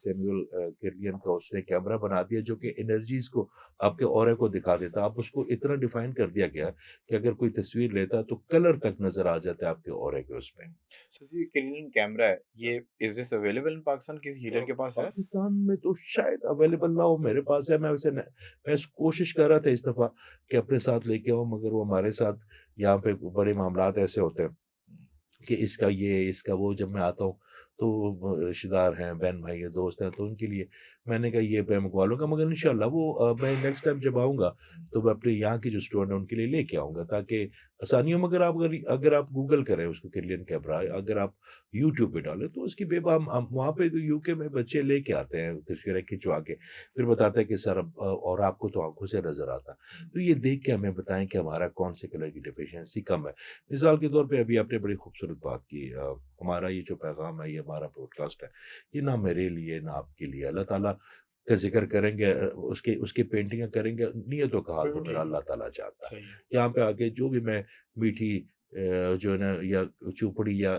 Samuel Kirlian का उसने camera बना दिया जो कि एनर्जीज़ को आपके ऑरा को दिखा देता है। आप उसको इतना डिफ़ाइन कर दिया गया है कि अगर कोई तस्वीर लेता है तो कलर तक नज़र आ जाता है आपके ऑरा के उसमें। सो ये किलियन कैमरा है, ये is this available in Pakistan? किसी हीलर के पास है? पाकिस्तान में तो शायद अवेलेबल ना हो, मेरे पास है। मैं कोशिश कर रहा था इस दफ़ा कि अपने साथ लेके आऊँ, मगर वो हमारे साथ यहाँ पे बड़े मामलात ऐसे होते हैं कि इसका ये, इसका वो। जब मैं आता हूँ तो रिश्तेदार हैं, बहन-भाई हैं, दोस्त हैं, तो उनके लिए मैंने कहा ये मैं मँगवा लूँगा, मगर इंशाअल्लाह वो मैं नेक्स्ट टाइम जब आऊँगा तो मैं अपने यहाँ के जो स्टूडेंट हैं उनके लिए लेके आऊँगा ताकि आसानी हो। मगर आप अगर आप गूगल करें उसको किलियन कैमरा, अगर आप यूट्यूब पे डालें तो उसकी हम वहाँ पे तो यूके में बच्चे लेके आते हैं तस्वीरें खिंचवा के, फिर बताते हैं कि सर अब और आपको तो आँखों से नज़र आता है। तो ये देख के हमें बताएँ कि हमारा कौन-से कलर की डेफिशिएंसी कम है। मिसाल के तौर पे अभी आपने बड़ी खूबसूरत बात की। हमारा ये जो पैगाम है, ये हमारा पॉडकास्ट है, ये ना मेरे लिए ना आपके लिए। अल्लाह ताला का ज़िक्र करेंगे, उसकी उसकी पेंटिंगें करेंगे, नियतों का हाल तो बिल्कुल मेरा ठीक है। अल्लाह ताला जानता है। सही है। यहाँ पे आके जो भी मैं मीठी जो है ना या चुपड़ी या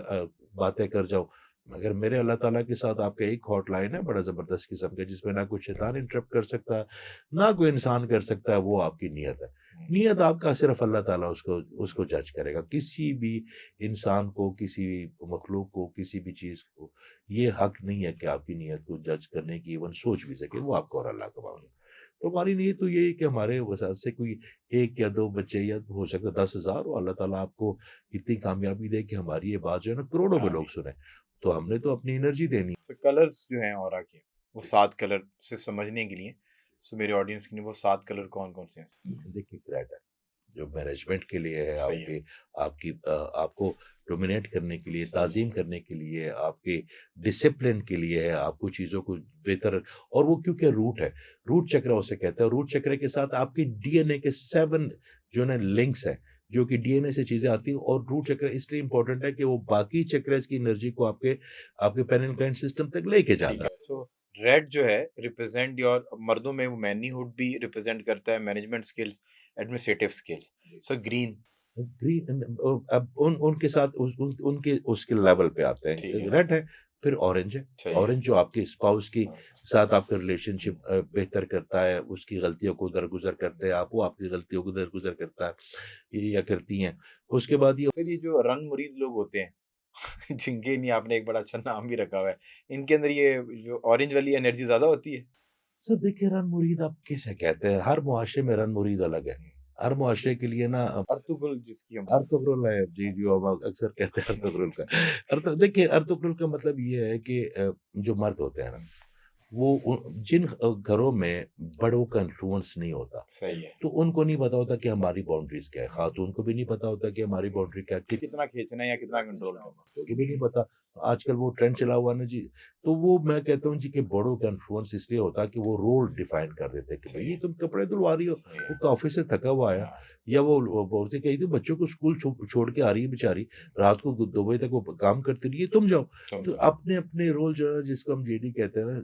बातें कर जाऊँ, मगर मेरे अल्लाह ताला के साथ आपका एक हॉटलाइन है बड़ा ज़बरदस्त किस्म का, जिसमें ना कोई शैतान इंटरप्ट कर सकता है, ना कोई इंसान कर सकता है, वो आपकी नीयत है। हुँ। नियत आपका सिर्फ अल्लाह ताला उसको उसको जज करेगा। किसी भी इंसान को, किसी भी मखलूक को, किसी भी चीज़ को ये हक नहीं है कि आपकी नियत को जज करने की इवन सोच भी सके, वो आपका और अल्लाह का मामला है। तो हमारी नीयत तो यही है कि हमारे वसात से कोई 1 या 2 बच्चे, या हो सकता है 10,000 हो, अल्लाह ताला आपको इतनी कामयाबी दे कि हमारी ये बात जो है ना करोड़ों में लोग आमीन। सुने। तो हमने तो अपनी एनर्जी देनी तो कलर्स जो हैं ऑरा के, वो 7 कलर से समझने के लिए, सो मेरे ऑडियंस के लिए वो 7 कलर कौन-कौन से हैं? है। देखिए ग्रेड है, जो मैनेजमेंट के लिए है, सही है। आपको डोमिनेट करने के लिए, ताज़ीम करने के लिए, आपके डिसिप्लिन के लिए है, आपको चीज़ों को बेहतर। और वो क्योंकि रूट है, रूट चक्र उसे कहते हैं। रूट चक्र के साथ आपकी डीएनए के 7 जो है ना लिंक्स हैं, जो कि डीएनए से चीज़ें आती हैं। और रूट चक्र इसलिए इम्पोर्टेंट है कि वो बाकी चक्रस की एनर्जी को आपके आपके पेरेन्टाइन सिस्टम तक लेके ठीक जाता है। है। सो रेड जो है रिप्रेजेंट योर, मर्दों में वो मैनलीहुड भी रिप्रेजेंट करता है, management skills, administrative skills. So green. अब उनके साथ उनके उसके लेवल पे आते ठीक हैं। है। रेड है, फिर ऑरेंज है। सही है। ऑरेंज जो आपके स्पाउस की साथ आपका रिलेशनशिप बेहतर करता है, उसकी गलतियों को दरगुजर करते हैं आप, वो आपकी गलतियों को दरगुजर करता है, या करती हैं। उसके बाद ये फिर ये जो रंग मुरीद लोग होते हैं जिनके लिए आपने एक बड़ा अच्छा नाम भी रखा हुआ है, इनके अंदर ये जो ऑरेंज वाली एनर्जी ज़्यादा होती है? सर देखिए, रन मुरीद आप किसे कहते हैं? हर मुआशरे में रन मुरीद अलग है। हर मुआशरे के लिए ना अर्तुगरुल जिसकी हम बात कर अर्तुगरुल है। जी, जी, हम अक्सर कहते हैं अर्तुगरुल का। देखिए, अर्तुगरुल का मतलब ये है कि जो मर्द होते हैं ना, वो जिन घरों में बड़ों का इन्फ्लुएंस नहीं होता, सही है। तो उनको नहीं पता होता कि हमारी बाउंड्रीज क्या है। खातून को भी नहीं पता होता कि हमारी बाउंड्री क्या है। कितना खींचना है या कितना कंट्रोल करना है। को भी नहीं पता। आजकल वो ट्रेंड चला हुआ ना जी, तो वो मैं कहता हूँ जी कि बड़ों का इन्फ्लुएंस इसलिए होता है कि वो रोल डिफाइन कर देते हैं कि भाई सही ये है। तुम कपड़े धुलवा रही हो, सही वो है। काफिस से थका हुआ आया, हाँ। या वो बोलते कहीं तो बच्चों को स्कूल छोड़ के आ रही है बेचारी, रात को 2 बजे तक वो काम करती रही है, तुम जाओ। तो समझा। अपने अपने रोल जो है, जिसको हम जेडी कहते हैं ना,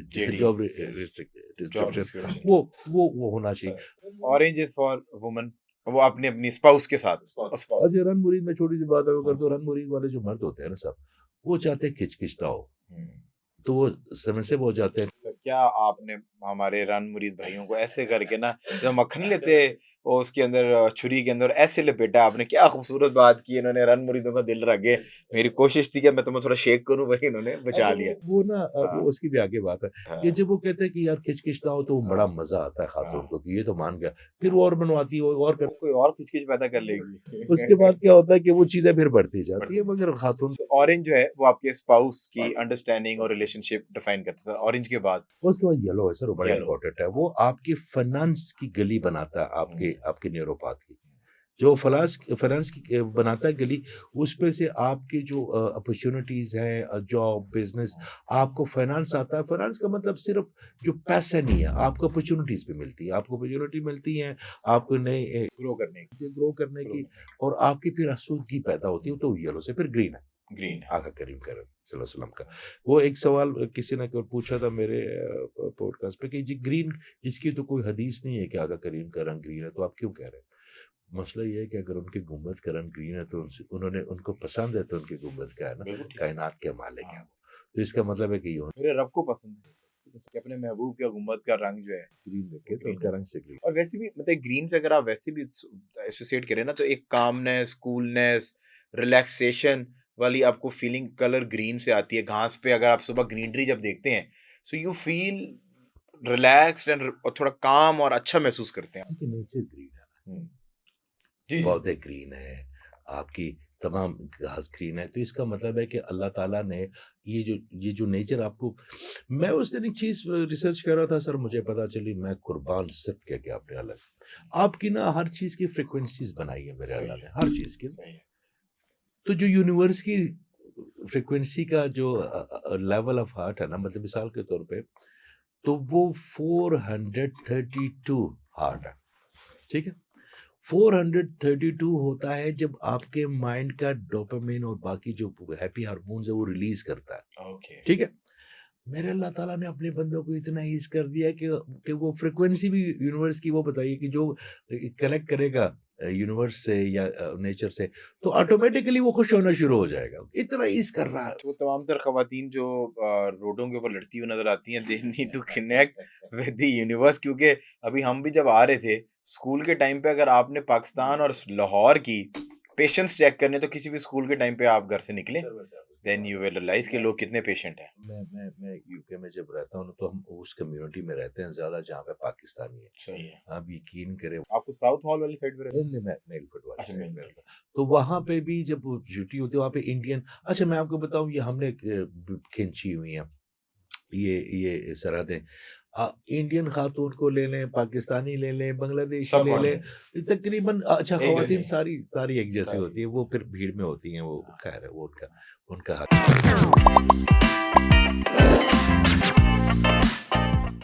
JD. Job yes. Job description, descriptions. वो होना चाहिए। ऑरेंज इज फॉर वुमन, वो अपने अपनी स्पाउस के साथ। स्पाउस। और जो रन मुरीद में छोटी सी बात अगर कर हाँ। दो, रन मुरीद वाले जो मर्द होते हैं ना सब, वो चाहते हैं खिचखिच ना हो, हम्म। तो वो समय से वो हो जाते हैं। तो क्या आपने हमारे रन मुरीद भाइयों को ऐसे करके ना, जब मक्खन लेते वो उसके अंदर छुरी के अंदर ऐसे लपेटा आपने? क्या खूबसूरत बात की इन्होंने, रन मुरीदों का दिल रख गए। मेरी कोशिश थी कि मैं तुम्हें थोड़ा शेक करूं, वही इन्होंने बचा लिया। वो ना हाँ। वो उसकी भी आगे बात है। ये हाँ। जब वो कहते हैं कि यार खिचखिच ना हो, तो बड़ा हाँ। मजा आता है खातून हाँ। को कि ये तो मान गया, फिर वो और बनवाती है, वो और वो कर। कोई और खिचखिच पैदा कर लेगी। उसके बाद क्या होता है कि वो चीजें फिर बढ़ती जाती है, बढ़ती। मगर खातून सो ऑरेंज जो है वो आपके स्पाउस की अंडरस्टैंडिंग और रिलेशनशिप डिफाइन करता है। ऑरेंज के बाद उसके बाद येलो है सर, वो बड़ा येलो। इंपॉर्टेंट है। वो आपकी फाइनेंस की गली बनाता है, आपके हम्म। आपके न्यूरोपैथ की। जो फाइनेंस की बनाता है गली, उसपे से आपकी जो अपॉर्चुनिटीज़ हैं, जॉब, बिज़नेस, आपको फाइनेंस आता है। फाइनेंस का मतलब सिर्फ़ जो पैसे नहीं है, आपको अपॉर्चुनिटीज़ भी मिलती है। आपको अपॉर्चुनिटी मिलती है, आपको नए ग्रो करने की। ग्रो करने ग्रो की, करने और आपकी फिर आसूदगी पैदा होती है, तो येलो से फिर ग्रीन है। की। ग्रीन है। आका करीम करम सल्लल्लाहु अलैहि वसल्लम का। वो एक सवाल किसी ने पूछा था मेरे पॉडकास्ट पे कि जी ग्रीन, इसकी तो कोई हदीस नहीं है कि आका करीम का रंग ग्रीन है, तो आप क्यों कह रहे हैं? मसला ये है कि अगर उनकी गुंबद का रंग ग्रीन है तो उनसे उन्होंने उनको पसंद है, तो उनकी गुंबद क्या है ना, बिल्कुल ठीक है। कायनात के मालिक हैं हाँ। वो। तो इसका मतलब है कि ये मेरे रब को पसंद है कि अपने महबूब के गुंबद का रंग जो है ग्रीन देखे तो उनका रंग से ग्रीन। और वैसे भी मतलब ग्रीन से अगर आप वैसे भी एसोसिएट करें ना तो एक कामनेस, कूलनेस, रिलैक्सेशन वाली आपको फीलिंग कलर ग्रीन से आती है। घास पे अगर आप सुबह ग्रीनरी जब देखते हैं so you feel relaxed and और थोड़ा काम और अच्छा महसूस करते हैं। कि नेचर ग्रीन है, जी पौधे ग्रीन है, आपकी तमाम घास ग्रीन है, तो इसका मतलब है कि अल्लाह ताला ने ये जो नेचर आपको, मैं उस दिन एक चीज़ रिसर्च कर रहा था सर, मुझे पता चली, मैं कुर्बान सत कह के आपने अलग, आपकी ना हर चीज़ की फ्रिक्वेंसीज बनाई है मेरे सही अल्लाह है, ने, हर चीज़ की। सही है। तो जो यूनिवर्स की फ्रिक्वेंसी का जो लेवल ऑफ हार्ट है ना, मतलब मिसाल के तौर पे, तो वो 432 हार्ट है, ठीक है। 432 होता है जब आपके माइंड का डोपामिन और बाकी जो हैप्पी हार्मोन्स है वो रिलीज करता है, ओके ठीक है। मेरे अल्लाह ताला ने अपने बंदों को इतना ईज़ कर दिया कि वो फ्रीक्वेंसी भी यूनिवर्स की वो बताइए कि जो कनेक्ट करेगा यूनिवर्स से या नेचर से, तो ऑटोमेटिकली वो खुश होना शुरू हो जाएगा, इतना ईज़ कर रहा है। तो तमाम तर खवातीन जो रोडों के ऊपर लड़ती हुई नजर आती हैं they need to connect with the universe क्योंकि अभी हम भी जब आ रहे थे स्कूल के टाइम पे अगर आपने पाकिस्तान और लाहौर की पेशेंस चेक करने तो किसी भी स्कूल के टाइम पे आप घर से निकले देन यू विल रियलाइज कि लोग कितने पेशेंट हैं। मैं यूके में जब रहता हूँ ना, तो हम उस कम्युनिटी में रहते हैं ज़्यादा जहाँ पे पाकिस्तानी है। सही है। आप यकीन करें, आपको साउथ हॉल वाली साइड पे रहते नहीं, मैं मेलफोर्ड वाली अच्छा, साइड में मेलफोर्ड। रहता, तो वहाँ पे भी जब वो छुट्टी होती है वहाँ पे इंडियन, अच्छा मैं आपको बताऊँ, ये हमने खींची हुई हैं ये सरहदें, इंडियन खातून को ले लें, पाकिस्तानी ले लें, बांग्लादेशी सब ले वहाँ लें, तकरीबन अच्छा एक जैसी ख़वातीन हैं। सारी सारी एक जैसी सारी होती है, वो फिर भीड़ में होती हैं, वो खैर है, वो उनका उनका हक।